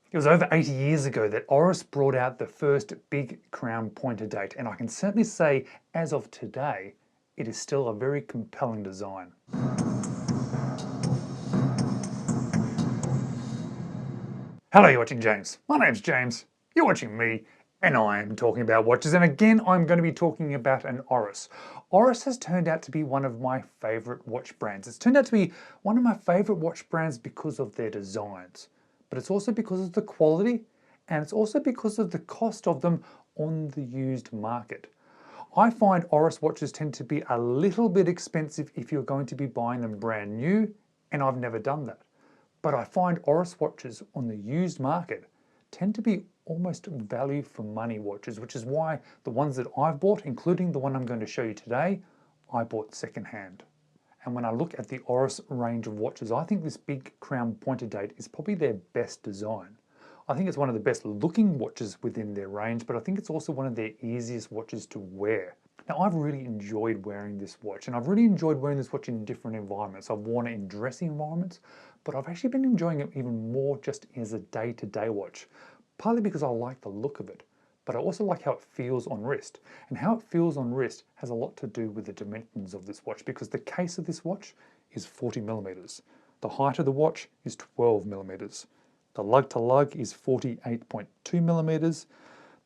It was over 80 years ago that Oris brought out the first big crown pointer date, and I can certainly say, as of today, it is still a very compelling design. Hello, you're watching James. My name's James, you're watching me, and I am talking about watches. And again, I'm going to be talking about an Oris. Oris has turned out to be one of my favourite watch brands. It's turned out to be one of my favourite watch brands because of their designs. But it's also because of the quality, and it's also because of the cost of them on the used market. I find Oris watches tend to be a little bit expensive if you're going to be buying them brand new, and I've never done that. But I find Oris watches on the used market tend to be almost value for money watches, which is why the ones that I've bought, including the one I'm going to show you today, I bought secondhand. And when I look at the Oris range of watches, I think this big crown pointer date is probably their best design. I think it's one of the best looking watches within their range, but I think it's also one of their easiest watches to wear. Now, I've really enjoyed wearing this watch, and I've really enjoyed wearing this watch in different environments. I've worn it in dressy environments, but I've actually been enjoying it even more just as a day-to-day watch, partly because I like the look of it, but I also like how it feels on wrist. And how it feels on wrist has a lot to do with the dimensions of this watch, because the case of this watch is 40 millimeters. The height of the watch is 12 millimeters. The lug to lug is 48.2 millimeters.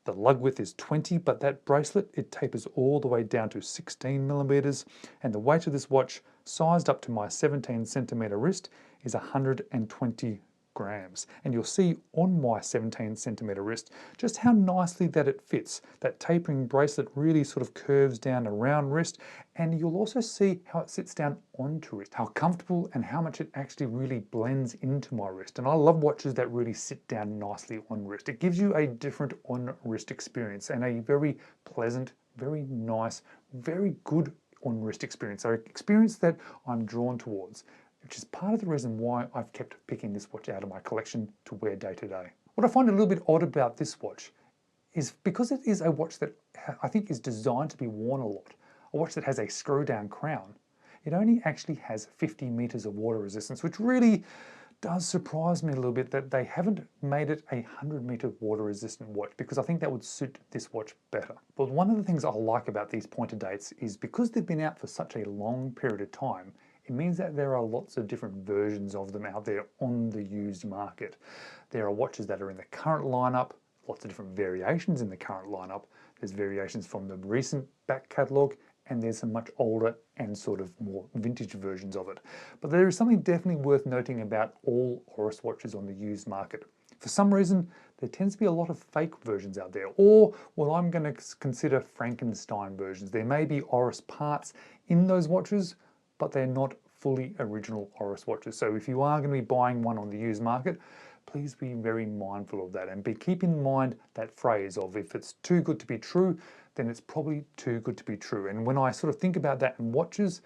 The lug width is 20, but that bracelet, it tapers all the way down to 16 millimeters. And the weight of this watch, sized up to my 17 centimeter wrist, is 120 grams. And you'll see on my 17 centimeter wrist just how nicely that it fits. That tapering bracelet really sort of curves down around wrist, and you'll also see how it sits down onto wrist, how comfortable and how much it actually really blends into my wrist. And I love watches that really sit down nicely on wrist. It gives you a different on wrist experience and a very pleasant, very nice, very good on wrist experience. So an experience that I'm drawn towards, which is part of the reason why I've kept picking this watch out of my collection to wear day to day. What I find a little bit odd about this watch is because it is a watch that I think is designed to be worn a lot, a watch that has a screw down crown, it only actually has 50 meters of water resistance, which really does surprise me a little bit that they haven't made it a 100-meter water resistant watch, because I think that would suit this watch better. But one of the things I like about these pointer dates is because they've been out for such a long period of time, it means that there are lots of different versions of them out there on the used market. There are watches that are in the current lineup, lots of different variations in the current lineup. There's variations from the recent back catalogue, and there's some much older and sort of more vintage versions of it. But there is something definitely worth noting about all Oris watches on the used market. For some reason, there tends to be a lot of fake versions out there, or what I'm going to consider Frankenstein versions. There may be Oris parts in those watches, but they're not fully original Oris watches. So if you are going to be buying one on the used market, please be very mindful of that, and keep in mind that phrase of if it's too good to be true, then it's probably too good to be true. And when I sort of think about that in watches,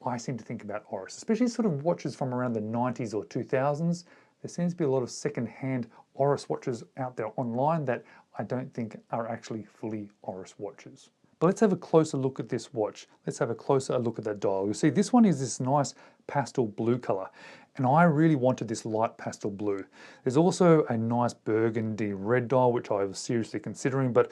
I seem to think about Oris, especially sort of watches from around the 90s or 2000s. There seems to be a lot of second-hand Oris watches out there online that I don't think are actually fully Oris watches. But let's have a closer look at this watch. Let's have a closer look at that dial. You'll see this one is this nice pastel blue color, and I really wanted this light pastel blue. There's also a nice burgundy red dial, which I was seriously considering, but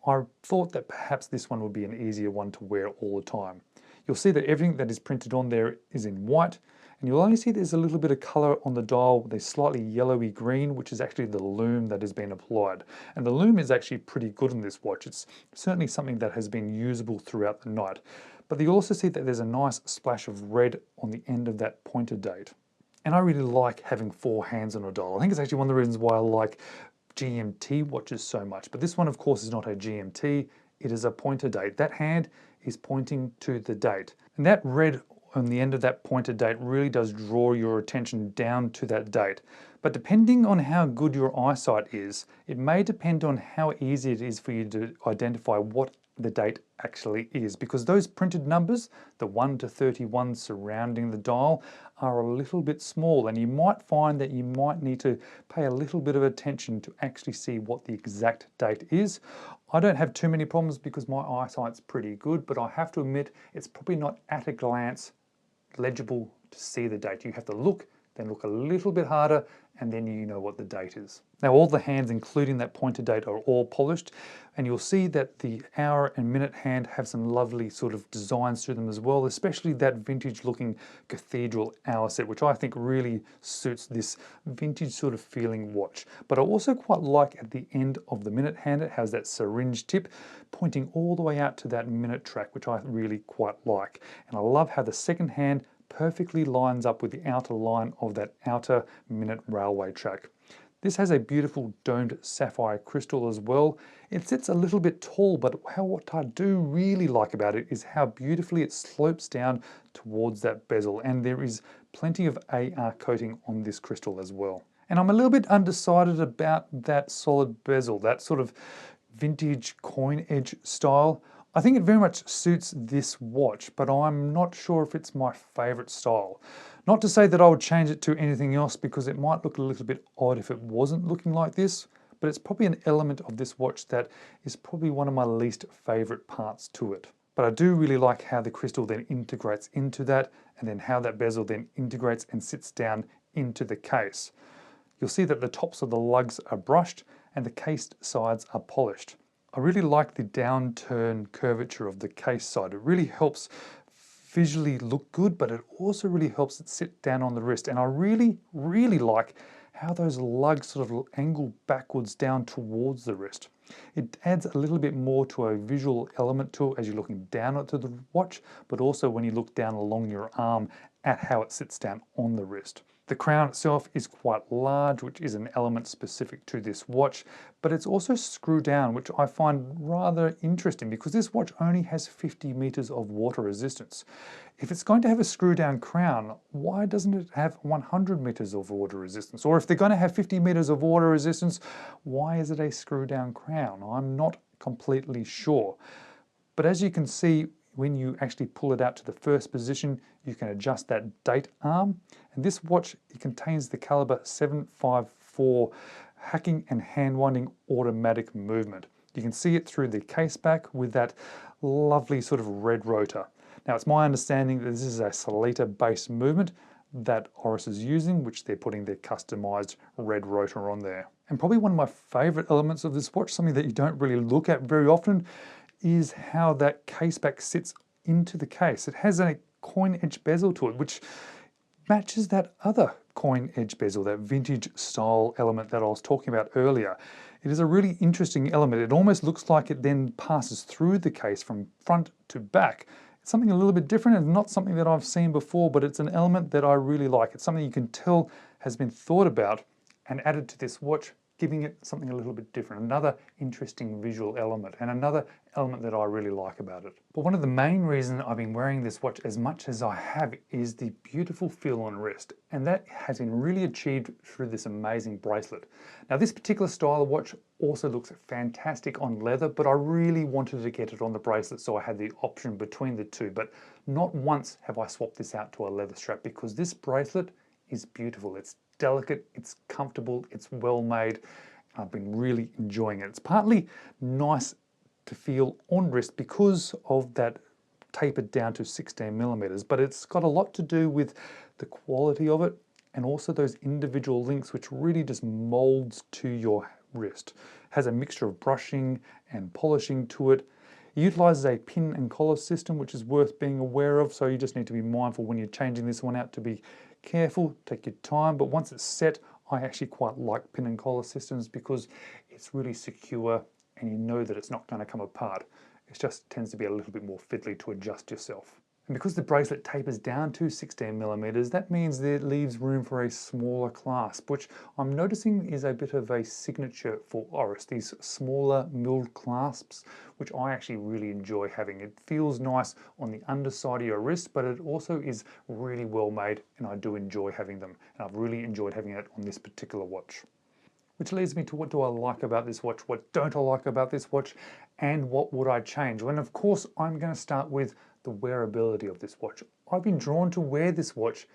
I thought that perhaps this one would be an easier one to wear all the time. You'll see that everything that is printed on there is in white, and you'll only see there's a little bit of color on the dial. There's slightly yellowy green, which is actually the lume that has been applied. And the lume is actually pretty good on this watch. It's certainly something that has been usable throughout the night. But you also see that there's a nice splash of red on the end of that pointer date. And I really like having four hands on a dial. I think it's actually one of the reasons why I like GMT watches so much. But this one, of course, is not a GMT. It is a pointer date. That hand is pointing to the date. And that red on the end of that pointer date really does draw your attention down to that date. But depending on how good your eyesight is, it may depend on how easy it is for you to identify what the date actually is, because those printed numbers, the 1 to 31 surrounding the dial, are a little bit small, and you might find that you might need to pay a little bit of attention to actually see what the exact date is. I don't have too many problems because my eyesight's pretty good, but I have to admit it's probably not at a glance legible to see the date. You have to look, then look a little bit harder, and then you know what the date is. Now all the hands, including that pointer date, are all polished, and you'll see that the hour and minute hand have some lovely sort of designs to them as well, especially that vintage looking cathedral hour set, which I think really suits this vintage sort of feeling watch. But I also quite like at the end of the minute hand, it has that syringe tip pointing all the way out to that minute track, which I really quite like. And I love how the second hand perfectly lines up with the outer line of that outer minute railway track. This has a beautiful domed sapphire crystal as well. It sits a little bit tall, but what I do really like about it is how beautifully it slopes down towards that bezel, and there is plenty of AR coating on this crystal as well. And I'm a little bit undecided about that solid bezel, that sort of vintage coin edge style. I think it very much suits this watch, but I'm not sure if it's my favorite style. Not to say that I would change it to anything else, because it might look a little bit odd if it wasn't looking like this, but it's probably an element of this watch that is probably one of my least favorite parts to it. But I do really like how the crystal then integrates into that, and then how that bezel then integrates and sits down into the case. You'll see that the tops of the lugs are brushed and the cased sides are polished. I really like the downturn curvature of the case side. It really helps visually look good, but it also really helps it sit down on the wrist. And I really, really like how those lugs sort of angle backwards down towards the wrist. It adds a little bit more to a visual element to it as you're looking down onto the watch, but also when you look down along your arm at how it sits down on the wrist. The crown itself is quite large, which is an element specific to this watch, but it's also screw down, which I find rather interesting because this watch only has 50 meters of water resistance. If it's going to have a screw down crown, why doesn't it have 100 meters of water resistance? Or if they're going to have 50 meters of water resistance, why is it a screw down crown? I'm not completely sure. But as you can see, when you actually pull it out to the first position, you can adjust that date arm. And this watch, it contains the caliber 754 hacking and hand winding automatic movement. You can see it through the case back with that lovely sort of red rotor. Now it's my understanding that this is a Solita based movement that Oris is using, which they're putting their customized red rotor on there. And probably one of my favorite elements of this watch, something that you don't really look at very often, is how that case back sits into the case. It has a coin edge bezel to it, which matches that other coin edge bezel, that vintage style element that I was talking about earlier. It is a really interesting element. It almost looks like it then passes through the case from front to back. It's something a little bit different and not something that I've seen before, but it's an element that I really like. It's something you can tell has been thought about and added to this watch, giving it something a little bit different, another interesting visual element, and another element that I really like about it. But one of the main reasons I've been wearing this watch as much as I have is the beautiful feel on wrist, and that has been really achieved through this amazing bracelet. Now this particular style of watch also looks fantastic on leather, but I really wanted to get it on the bracelet, so I had the option between the two, but not once have I swapped this out to a leather strap, because this bracelet is beautiful. It's delicate, it's comfortable, it's well made. I've been really enjoying it. It's partly nice to feel on wrist because of that tapered down to 16 millimeters, but it's got a lot to do with the quality of it and also those individual links, which really just molds to your wrist. It has a mixture of brushing and polishing to it. It utilizes a pin and collar system, which is worth being aware of, so you just need to be mindful when you're changing this one out to be careful, take your time, but once it's set, I actually quite like pin and collar systems because it's really secure and you know that it's not going to come apart. It just tends to be a little bit more fiddly to adjust yourself. And because the bracelet tapers down to 16 millimeters, that means that it leaves room for a smaller clasp, which I'm noticing is a bit of a signature for Oris, these smaller milled clasps, which I actually really enjoy having. It feels nice on the underside of your wrist, but it also is really well made, and I do enjoy having them. And I've really enjoyed having it on this particular watch. Which leads me to what do I like about this watch, what don't I like about this watch, and what would I change? Well, of course, I'm going to start with the wearability of this watch. I've been drawn to wear this watch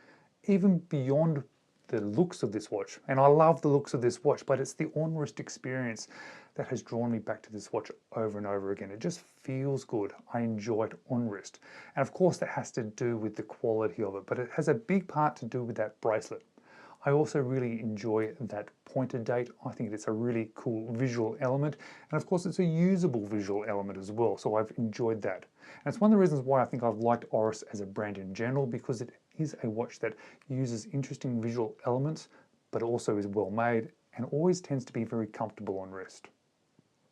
even beyond the looks of this watch. And I love the looks of this watch, but it's the on-wrist experience that has drawn me back to this watch over and over again. It just feels good. I enjoy it on wrist. And of course, that has to do with the quality of it, but it has a big part to do with that bracelet. I also really enjoy that pointer date. I think it's a really cool visual element. And of course, it's a usable visual element as well. So I've enjoyed that. And it's one of the reasons why I think I've liked Oris as a brand in general, because it is a watch that uses interesting visual elements, but also is well made and always tends to be very comfortable on wrist.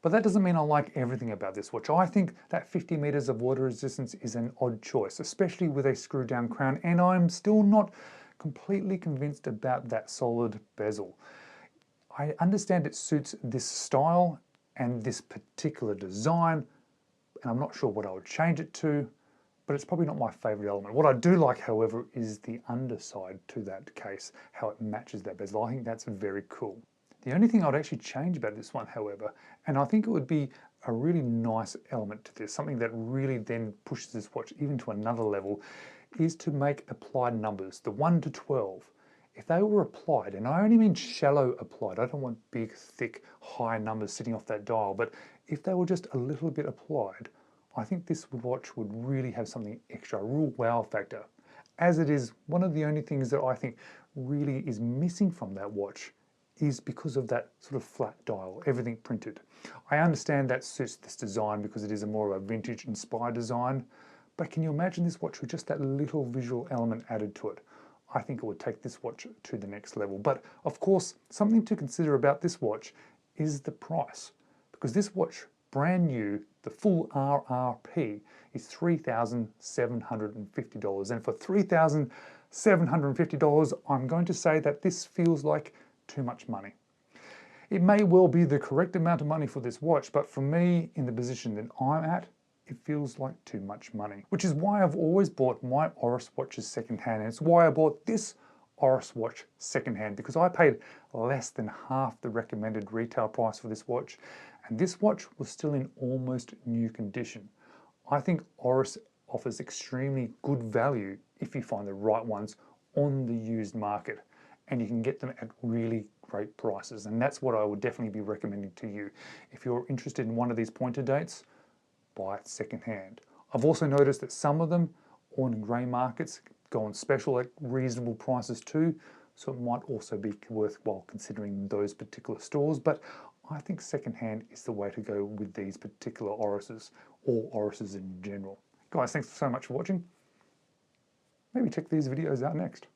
But that doesn't mean I like everything about this watch. I think that 50 meters of water resistance is an odd choice, especially with a screw down crown, and I'm still not completely convinced about that solid bezel. I understand it suits this style and this particular design, and I'm not sure what I would change it to, but it's probably not my favorite element. What I do like, however, is the underside to that case, how it matches that bezel. I think that's very cool. The only thing I'd actually change about this one, however, and I think it would be a really nice element to this, something that really then pushes this watch even to another level, is to make applied numbers, the 1 to 12. If they were applied, and I only mean shallow applied, I don't want big, thick, high numbers sitting off that dial, but if they were just a little bit applied, I think this watch would really have something extra, a real wow factor. As it is, one of the only things that I think really is missing from that watch is because of that sort of flat dial, everything printed. I understand that suits this design because it is a more of a vintage inspired design, but can you imagine this watch with just that little visual element added to it? I think it would take this watch to the next level. But of course, something to consider about this watch is the price, because this watch, brand new, the full RRP is $3,750. And for $3,750, I'm going to say that this feels like too much money. It may well be the correct amount of money for this watch, but for me, in the position that I'm at, it feels like too much money. Which is why I've always bought my Oris watches secondhand, and it's why I bought this Oris watch secondhand, because I paid less than half the recommended retail price for this watch, and this watch was still in almost new condition. I think Oris offers extremely good value if you find the right ones on the used market, and you can get them at really great prices. And that's what I would definitely be recommending to you. If you're interested in one of these pointer dates, buy it secondhand. I've also noticed that some of them on grey markets go on special at reasonable prices too, so it might also be worthwhile considering those particular stores, but I think secondhand is the way to go with these particular Orises, or Orises in general. Guys, thanks so much for watching. Maybe check these videos out next.